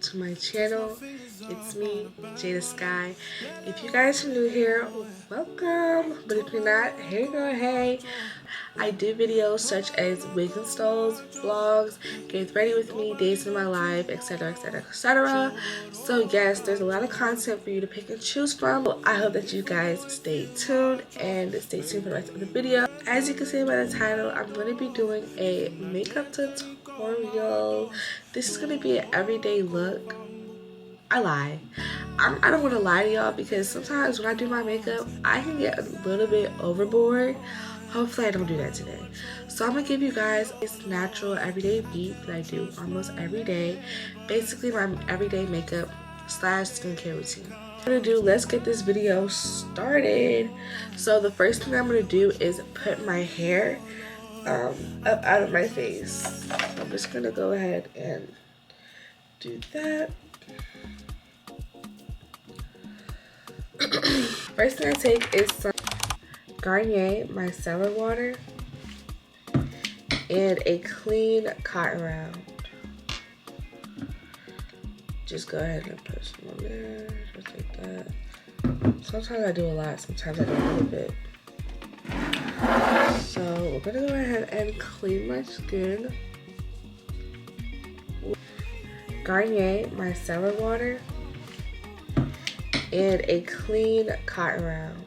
to my channel. It's me, Jada Sky. If you guys are new here, welcome. But if you're not, hey girl, hey. I do videos such as wigs installs, vlogs, get ready with me, days in my life, etc, etc, etc. So yes, there's a lot of content for you to pick and choose from. I hope that you guys stay tuned and stay tuned for the rest of the video. As you can see by the title, I'm going to be doing a makeup tutorial. This is going to be an everyday look. I lie. I don't want to lie to y'all because sometimes when I do my makeup, I can get a little bit overboard. Hopefully I don't do that today. So I'm going to give you guys this natural everyday beat that I do almost every day. Basically my everyday makeup slash skincare routine. Let's get this video started. So the first thing I'm going to do is put my hair up out of my face. I'm just going to go ahead and do that. First thing I take is some Garnier micellar water and a clean cotton round. Just go ahead and put some on there, just like that. Sometimes I do a lot, sometimes I do a little bit. So we're gonna go ahead and clean my skin. Garnier micellar water and a clean cotton round.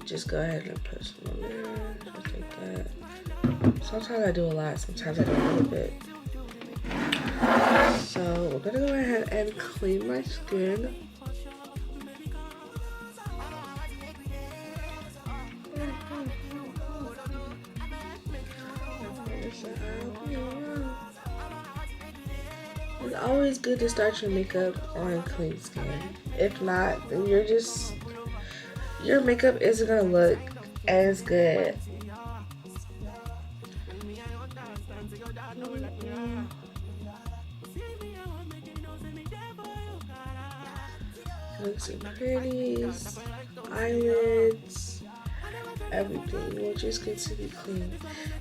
Just go ahead and put some on there, just like that. Sometimes I do a lot, sometimes I do a little bit. So we're gonna go ahead and clean my skin. It's always good to start your makeup on clean skin. If not, then your makeup isn't gonna look as good. Looks and pretties, eyelids, everything will just get to be clean.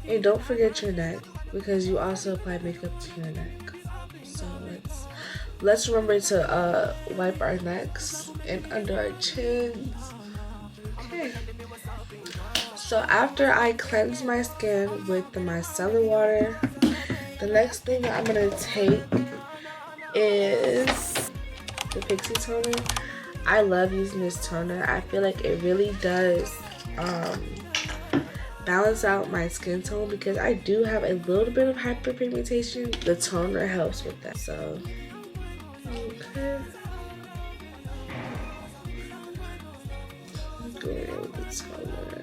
And don't forget your neck, because you also apply makeup to your neck. So let's remember to wipe our necks and under our chins. Okay. So after I cleanse my skin with the micellar water, the next thing I'm gonna take is the Pixie toner. I love using this toner. I feel like it really does balance out my skin tone because I do have a little bit of hyperpigmentation. The toner helps with that. So, okay. I'm going in with the toner.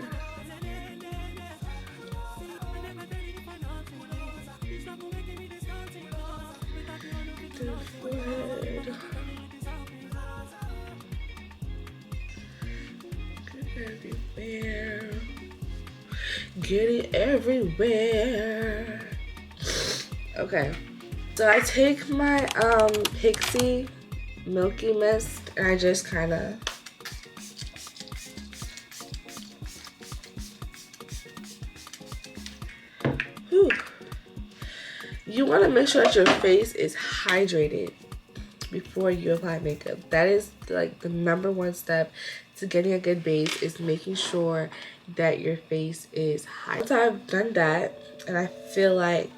The forehead. Everywhere. Get it everywhere. Okay. So I take my Pixie Milky Mist and I just kind of you want to make sure that your face is hydrated before you apply makeup. That is like the #1 step to getting a good base, is making sure that your face is hydrated. Once I've done that and I feel like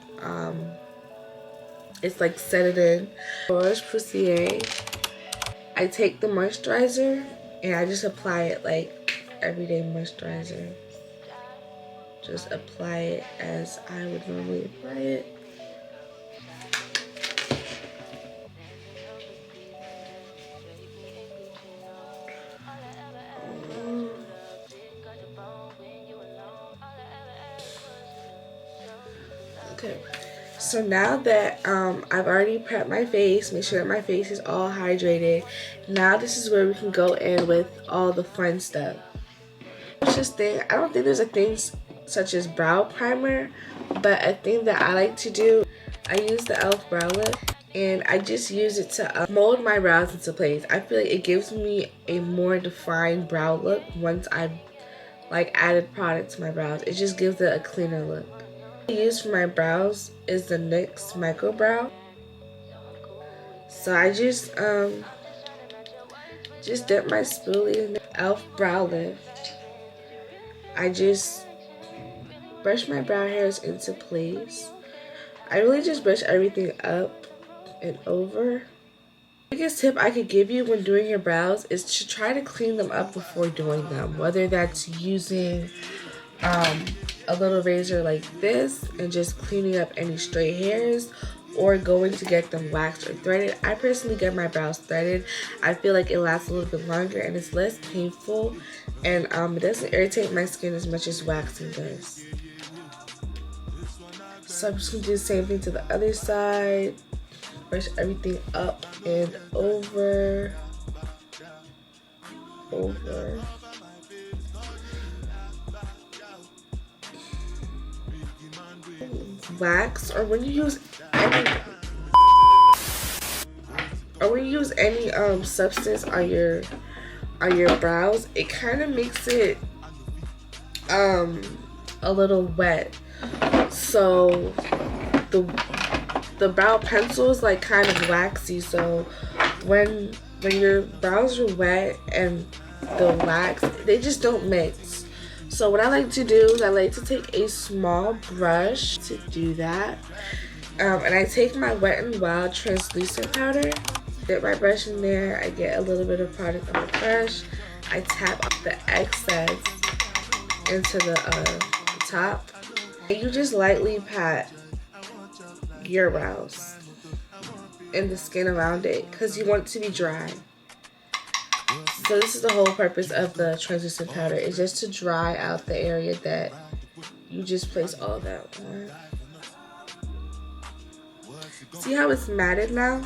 it's like set it in, Posay, I take the moisturizer and I just apply it like everyday moisturizer. Just apply it as I would normally apply it. Okay, so now that I've already prepped my face, make sure that my face is all hydrated. Now this is where we can go in with all the fun stuff. I don't think there's a thing such as brow primer, but a thing that I like to do, I use the e.l.f. brow lip and I just use it to mold my brows into place. I feel like it gives me a more defined brow look once I've like added product to my brows. It just gives it a cleaner look. What I use for my brows is the NYX Micro Brow. So I just dip my spoolie in the e.l.f. brow lift. I just brush my brow hairs into place. I really just brush everything up and over. The biggest tip I could give you when doing your brows is to try to clean them up before doing them. Whether that's using a little razor like this and just cleaning up any stray hairs, or going to get them waxed or threaded. I personally get my brows threaded. I feel like it lasts a little bit longer and it's less painful, and it doesn't irritate my skin as much as waxing does. So I'm just going to do the same thing to the other side. Brush everything up and over. Wax, or when you use any substance on your brows, it kind of makes it a little wet. So the brow pencil is like kind of waxy. So when your brows are wet and the wax, they just don't mix. So what I like to do is I like to take a small brush to do that. And I take my Wet n Wild translucent powder, dip my brush in there, I get a little bit of product on the brush, I tap up the excess into the top, and you just lightly pat your brows and the skin around it because you want it to be dry. So this is the whole purpose of the translucent powder, is just to dry out the area that you just place all of that on. See how it's matted now?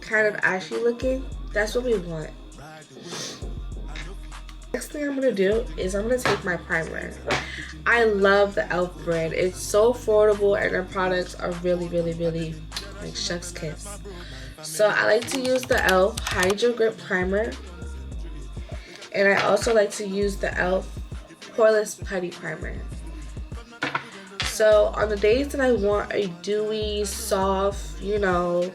Kind of ashy looking? That's what we want. Next thing I'm going to do is I'm going to take my primer. I love the e.l.f. brand. It's so affordable and their products are really, really, really like chef's kiss. So I like to use the e.l.f. Hydro Grip Primer. And I also like to use the e.l.f. Poreless Putty Primer. So on the days that I want a dewy, soft, you know,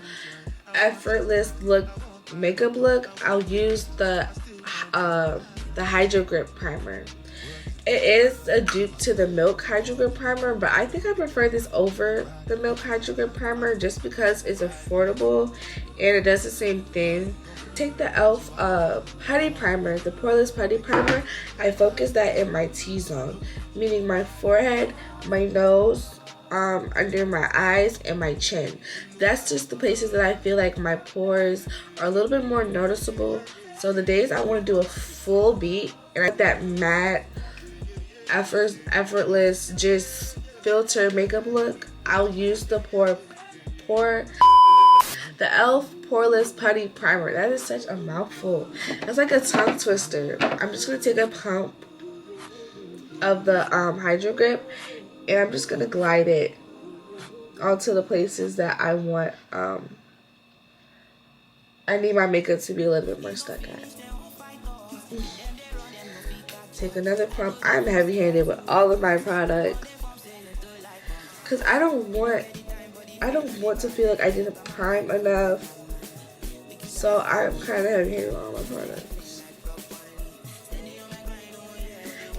effortless look, makeup look, I'll use the Hydro Grip Primer. It is a dupe to the Milk Hydro Grip Primer, but I think I prefer this over the Milk Hydro Grip Primer just because it's affordable and it does the same thing. Take the e.l.f. Putty Primer, the Poreless Putty Primer. I focus that in my T-zone, meaning my forehead, my nose, under my eyes, and my chin. That's just the places that I feel like my pores are a little bit more noticeable. So the days I want to do a full beat and I like that matte, effortless, just filter makeup look, I'll use the the e.l.f. Poreless Putty Primer. That is such a mouthful. That's like a tongue twister. I'm just going to take a pump of the Hydro Grip and I'm just going to glide it onto the places that I want. I need my makeup to be a little bit more stuck at. Take another pump. I'm heavy-handed with all of my products because I don't want to feel like I didn't prime enough. So I'm kind of heavy-handed with all my products.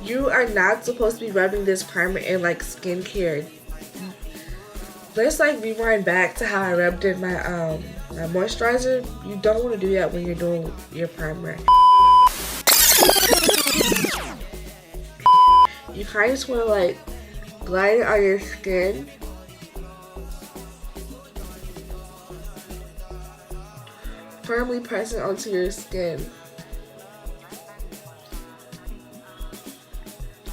You are not supposed to be rubbing this primer in like skincare. Let's like rewind back to how I rubbed in my my moisturizer. You don't want to do that when you're doing your primer. You kind of just want to like glide it on your skin. Firmly press it onto your skin.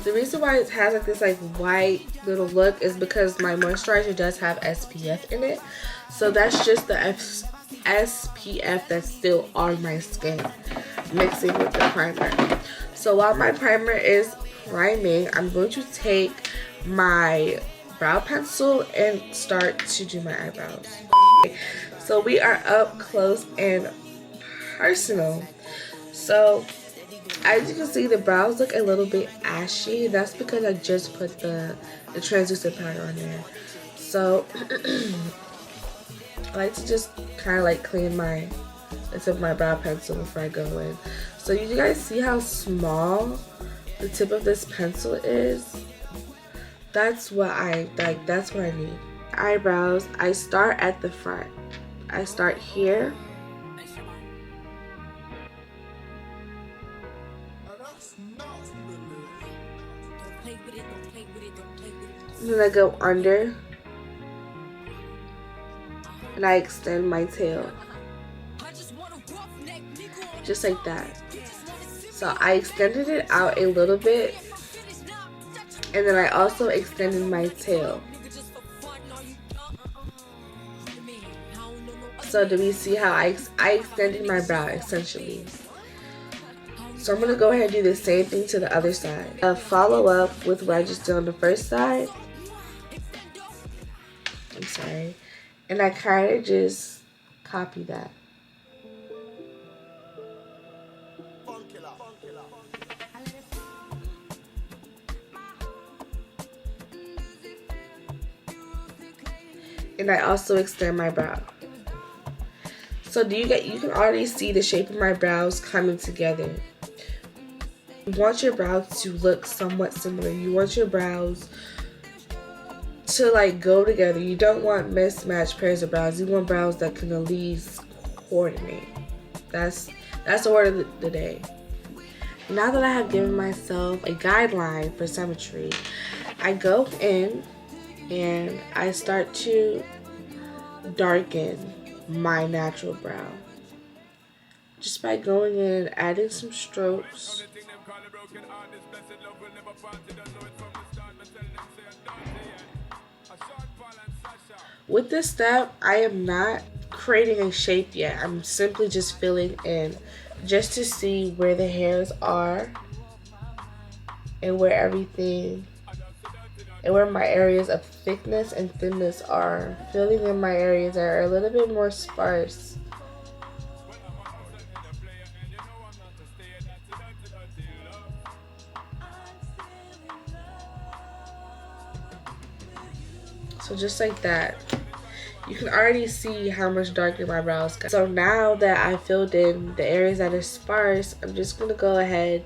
The reason why it has like this like white little look is because my moisturizer does have SPF in it. So that's just the SPF that's still on my skin mixing with the primer. So while my primer is priming, I'm going to take my brow pencil and start to do my eyebrows. So we are up close and personal. So as you can see, the brows look a little bit ashy. That's because I just put the translucent powder on there. So I like to just kind of like clean my the tip of my brow pencil before I go in. So you guys see how small the tip of this pencil is? That's what I like. That's what I need. Eyebrows, I start at the front. I start here. And then I go under. And I extend my tail. Just like that. So I extended it out a little bit. And then I also extended my tail. So do we see how I extended my brow essentially? So I'm going to go ahead and do the same thing to the other side. Follow up with what I just did on the first side. I'm sorry. And I kind of just copy that. And I also extend my brow. So you can already see the shape of my brows coming together. You want your brows to look somewhat similar. You want your brows to like go together. You don't want mismatched pairs of brows. You want brows that can at least coordinate. That's the word of the day. Now that I have given myself a guideline for symmetry, I go in and I start to darken my natural brow just by going in and adding some strokes. With this step, I am not creating a shape yet. I'm simply just filling in just to see where the hairs are and where everything and where my areas of thickness and thinness are. Filling in my areas that are a little bit more sparse. So just like that. You can already see how much darker my brows got. So now that I filled in the areas that are sparse, I'm just going to go ahead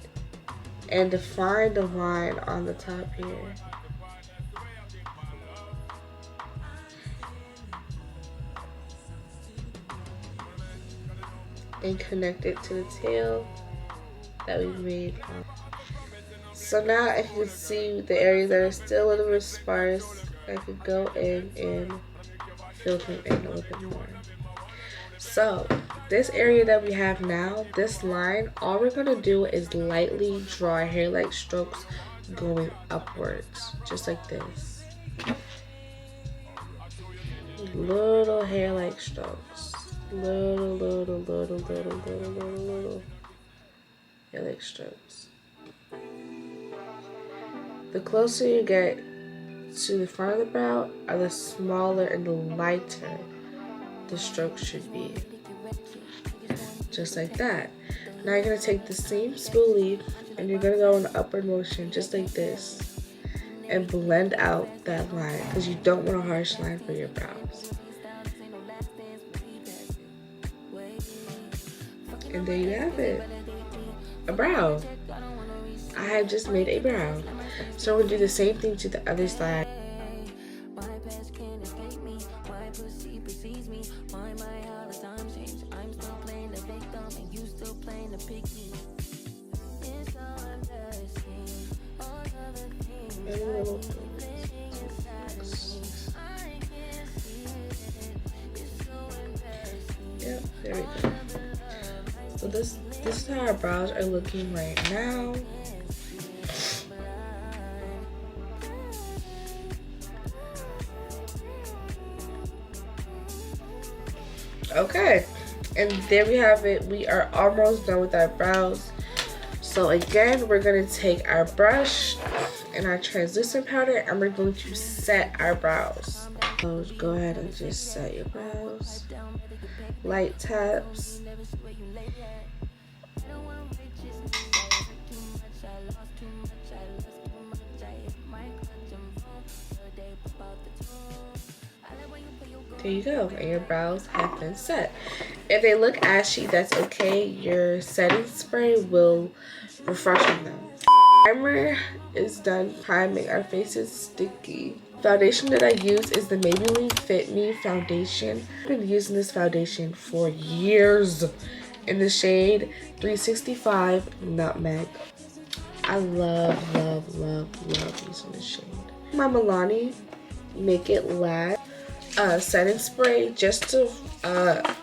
and define the line on the top here. And connect it to the tail that we made. So now I can see the areas that are still a little bit sparse. I could go in and fill them in a little bit more. So this area that we have now, this line, all we're gonna do is lightly draw hair-like strokes going upwards, just like this. Little hair-like strokes. Little hair-like strokes. The closer you get to the front of the brow, the smaller and the lighter the stroke should be. Just like that. Now you're going to take the same spoolie and you're going to go in upward motion just like this and blend out that line because you don't want a harsh line for your brows. And there you have it. A brow. I have just made a brow. So we're going to do the same thing to the other side. Yep, there we go. So this is how our brows are looking right now. Okay, and there we have it. We are almost done with our brows. So again, we're going to take our brush and our translucent powder and we're going to set our brows. So go ahead and just set your brows. Light taps. there you go, and your brows have been set. If they look ashy, that's okay. Your setting spray will refreshen them. Primer is done priming our faces sticky. Foundation that I use is the Maybelline Fit Me foundation. I've been using this foundation for years in the shade 365 Nutmeg. I love, love, love, love using this shade. My Milani Make It Last setting spray just to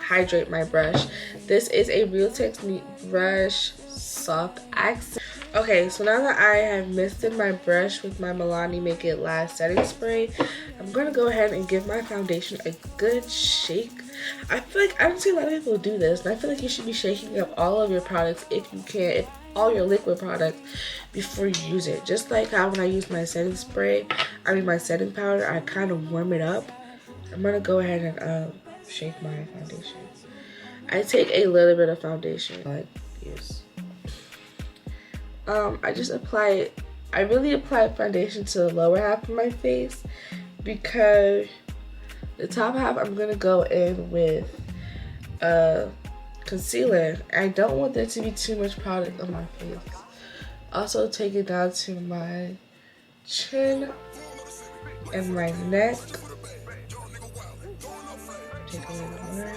hydrate my brush. This is a Real Technique brush soft accent. Okay, so now that I have misted my brush with my Milani Make It Last setting spray, I'm gonna go ahead and give my foundation a good shake. I feel like I don't see a lot of people do this, and I feel like you should be shaking up all of your products if you can, if all your liquid products before you use it. Just like how when I use my setting spray, my setting powder, I kind of warm it up. I'm gonna go ahead and shake my foundation. I take a little bit of foundation, but use. I just apply it. I really apply foundation to the lower half of my face because the top half I'm gonna go in with concealer. I don't want there to be too much product on my face. Also take it down to my chin and my neck. Take a little more.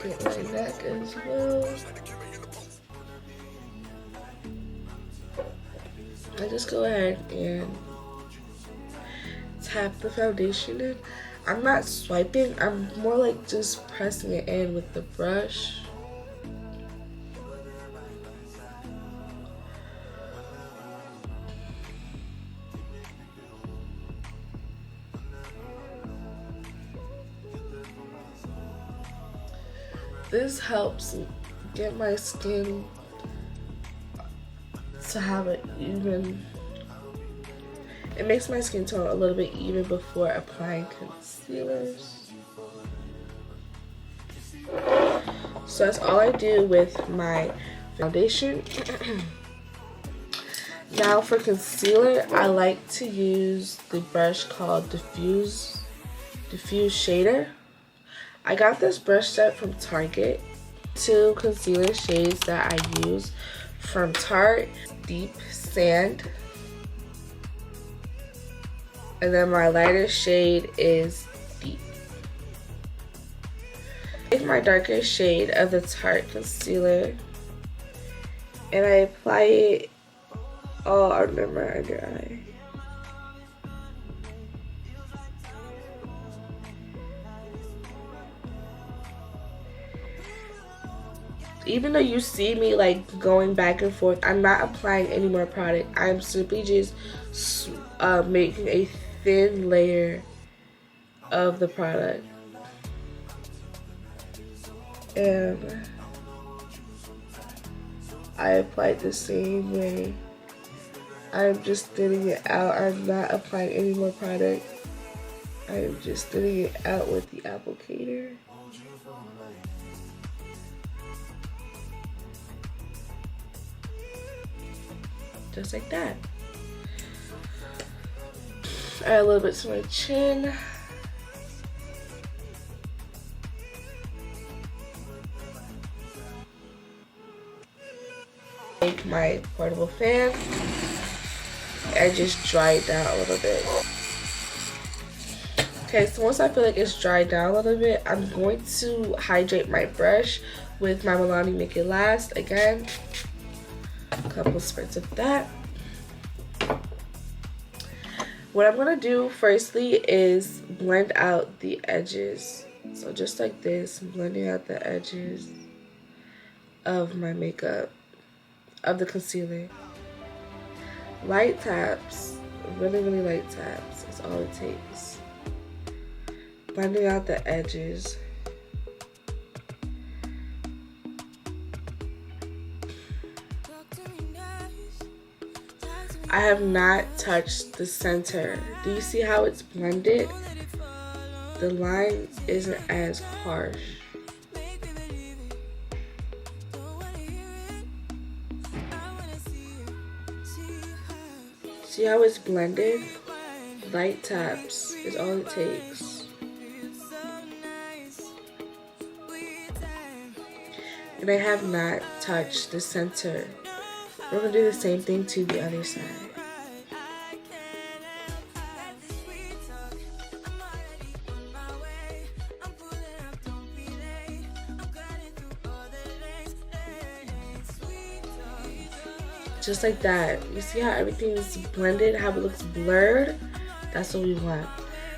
Get my neck as well. I just go ahead and tap the foundation in. I'm not swiping, I'm more like just pressing it in with the brush. This helps get my skin to have an even, it makes my skin tone a little bit even before applying concealers. So that's all I do with my foundation. Now for concealer, I like to use the brush called Diffuse Shader. I got this brush set from Target. Two concealer shades that I use from Tarte: Deep Sand, and then my lighter shade is Deep. Take my darker shade of the Tarte concealer and I apply it all under my under eye. Even though you see me like going back and forth, I'm not applying any more product. I'm simply just making a thin layer of the product. And I applied the same way. I'm just thinning it out. I'm not applying any more product. I'm just thinning it out with the applicator. Just like that. Add a little bit to my chin. Take my portable fan and just dry it down a little bit. Okay, so once I feel like it's dried down a little bit, I'm going to hydrate my brush with my Milani Make It Last again. A couple spritz of that. What I'm gonna do firstly is blend out the edges. So just like this, I'm blending out the edges of my makeup, of the concealer. Light taps, really light taps is all it takes. Blending out the edges. I have not touched the center. Do you see how it's blended? The line isn't as harsh. See how it's blended? Light taps is all it takes. and I have not touched the center. We're going to do the same thing to the other side. Just like that. You see how everything is blended, how it looks blurred? That's what we want.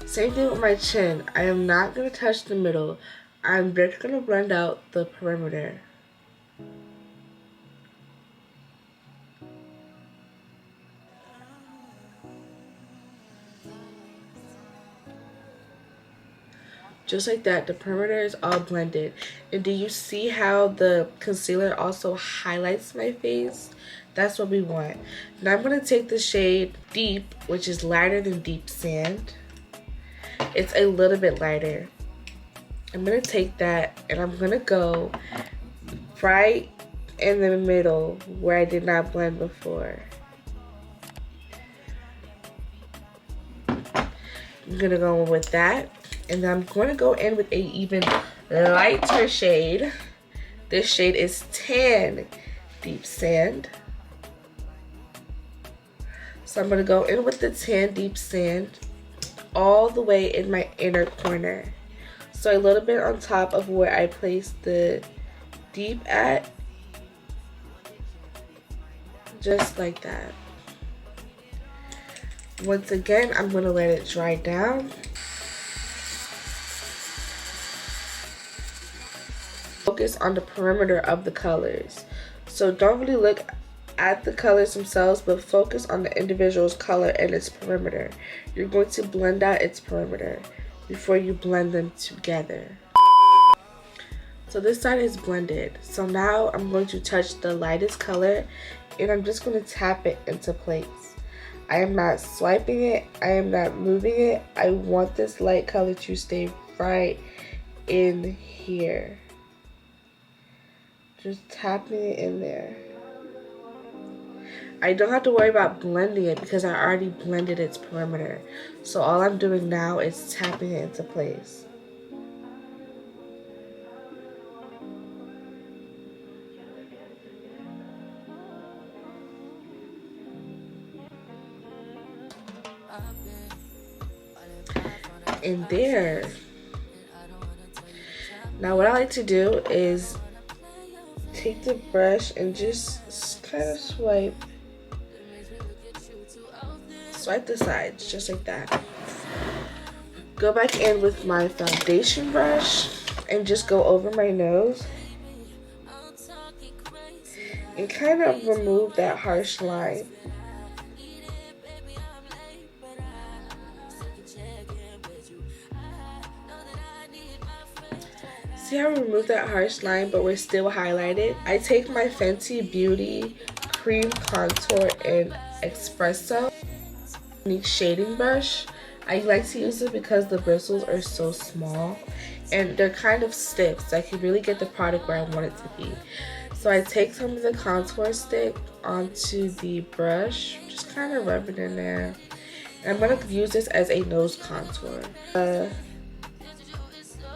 Same thing with my chin. I am not going to touch the middle. I'm just going to blend out the perimeter. Just like that, the perimeter is all blended. And do you see how the concealer also highlights my face? That's what we want. Now I'm going to take the shade Deep, which is lighter than Deep Sand. It's a little bit lighter. I'm going to take that and I'm going to go right in the middle where I did not blend before. I'm going to go in with that. And then I'm going to go in with a even lighter shade. This shade is Tan Deep Sand. So I'm going to go in with the Tan Deep Sand all the way in my inner corner. So a little bit on top of where I placed the deep at. Just like that. Once again, I'm going to let it dry down. Focus on the perimeter of the colors. So don't really look at the colors themselves, but focus on the individual's color and its perimeter. You're going to blend out its perimeter before you blend them together. So this side is blended. So now I'm going to touch the lightest color and I'm just going to tap it into place. I am not swiping it. I am not moving it. I want this light color to stay right in here. Just tapping it in there. I don't have to worry about blending it because I already blended its perimeter. So all I'm doing now is tapping it into place. And there. Now what I like to do is take the brush and just kind of swipe the sides just like that. Go back in with my foundation brush and just go over my nose and kind of remove that harsh line. See how we removed that harsh line, but we're still highlighted? I take my Fenty Beauty Cream Contour in Espresso shading brush. I like to use it because the bristles are so small and they're kind of stiff, so I can really get the product where I want it to be. So I take some of the contour stick onto the brush, just kind of rub it in there. And I'm going to use this as a nose contour. I'm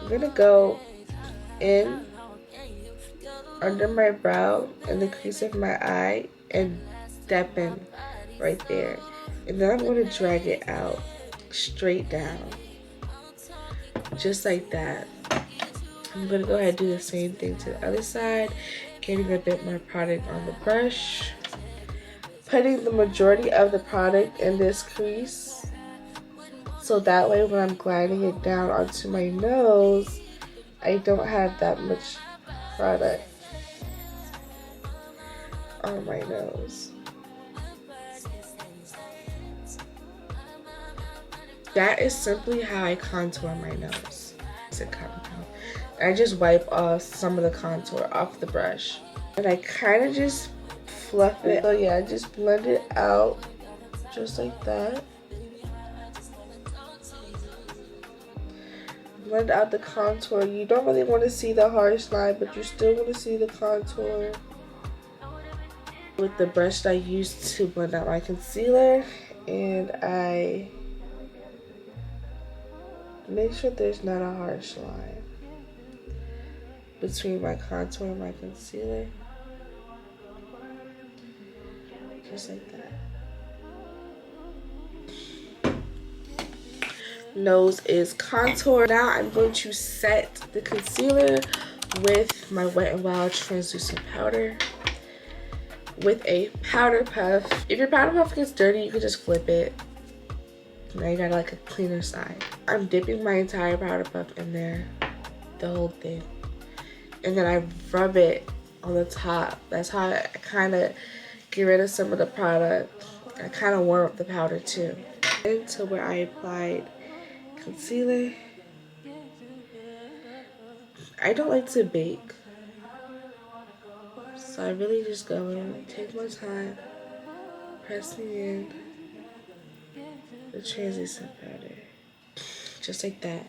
going to go in under my brow and the crease of my eye and dip in right there. And then I'm going to drag it out straight down. Just like that. I'm going to go ahead and do the same thing to the other side. Getting a bit more product on the brush. Putting the majority of the product in this crease. So that way when I'm gliding it down onto my nose, I don't have that much product on my nose. That is simply how I contour my nose. I just wipe off some of the contour off the brush. And I kind of just fluff it. So yeah, I just blend it out just like that. Blend out the contour. You don't really want to see the harsh line, but you still want to see the contour. With the brush that I used to blend out my concealer, and I make sure there's not a harsh line. between my contour and my concealer. Just like that. Nose is contour. Now I'm going to set the concealer with my Wet n Wild translucent powder with a powder puff. If your powder puff gets dirty, you can just flip it. Now you got like a cleaner side. I'm dipping my entire powder puff in there, the whole thing. And then I rub it on the top. That's how I kind of get rid of some of the product. I kind of warm up the powder too. Into where I applied concealer. I don't like to bake, so I really just go in, take my time, pressing in the translucent powder, just like that.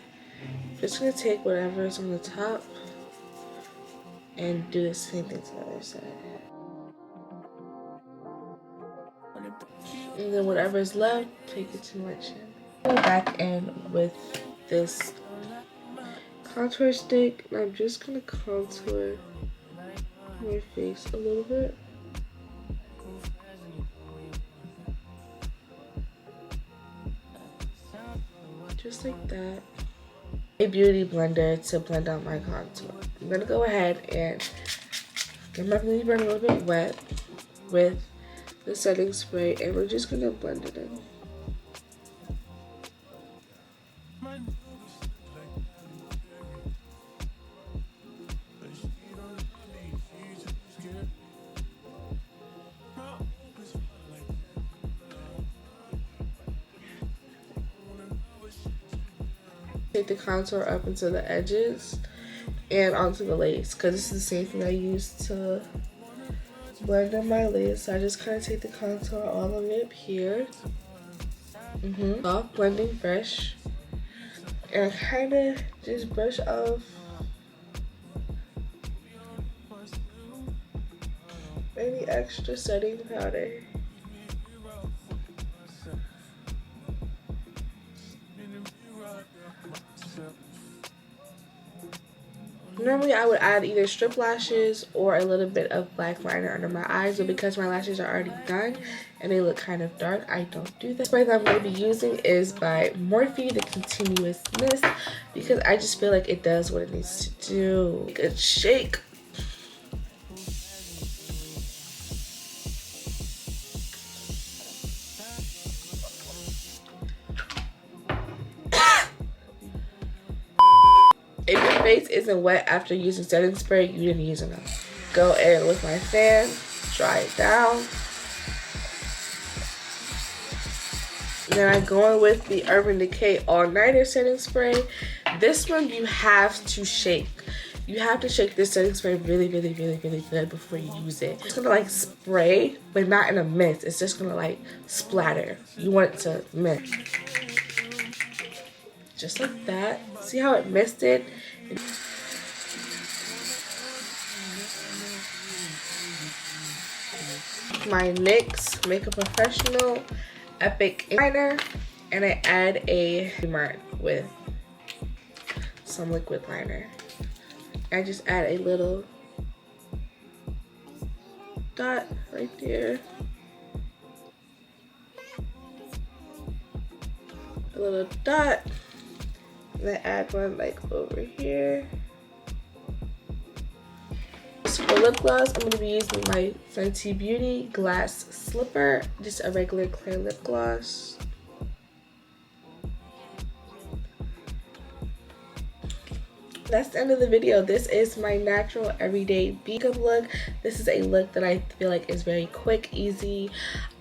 Just gonna take whatever is on the top and do the same thing to the other side. And then whatever is left, take it to my chin. Go back in with this contour stick, and I'm just gonna contour my face a little bit. Just like that. A beauty blender to blend out my contour. I'm gonna go ahead and get my beauty blender a little bit wet with the setting spray, and we're just gonna blend it in. Take the contour up into the edges and onto the lace, because this is the same thing I used to blend in my lace. So I just kind of take the contour all the way up here. Soft blending brush, and kind of just brush off any extra setting powder. Normally I would add either strip lashes or a little bit of black liner under my eyes, but because my lashes are already done and they look kind of dark, I don't do that. The spray that I'm going to be using is by Morphe, the Continuous Mist, because I just feel like it does what it needs to do. Good shake. If your face isn't wet after using setting spray, you didn't use enough. Go in with my fan, dry it down. Then I go in with the Urban Decay All Nighter setting spray. This one you have to shake. You have to shake this setting spray really, really, really, really good before you use it. It's gonna like spray, but not in a mist. It's just gonna like splatter. You want it to mist. Just like that. See how it misted? My NYX Makeup Professional Epic liner, and I add a mark with some liquid liner. I just add a little dot right there, a little dot, and I add one like over here. For lip gloss, I'm going to be using my Fenty Beauty Glass Slipper, just a regular clear lip gloss. That's the end of the video. This is my natural everyday makeup look. This is a look that I feel like is very quick, easy.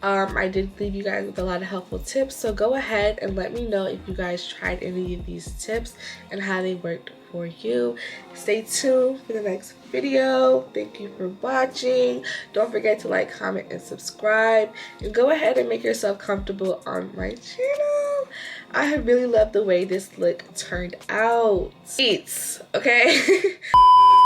I did leave you guys with a lot of helpful tips, so go ahead and let me know if you guys tried any of these tips and how they worked for you. Stay tuned for the next video. Thank you for watching. Don't forget to like, comment, and subscribe, and go ahead and make yourself comfortable on my channel. I have really loved the way this look turned out. Eats, okay?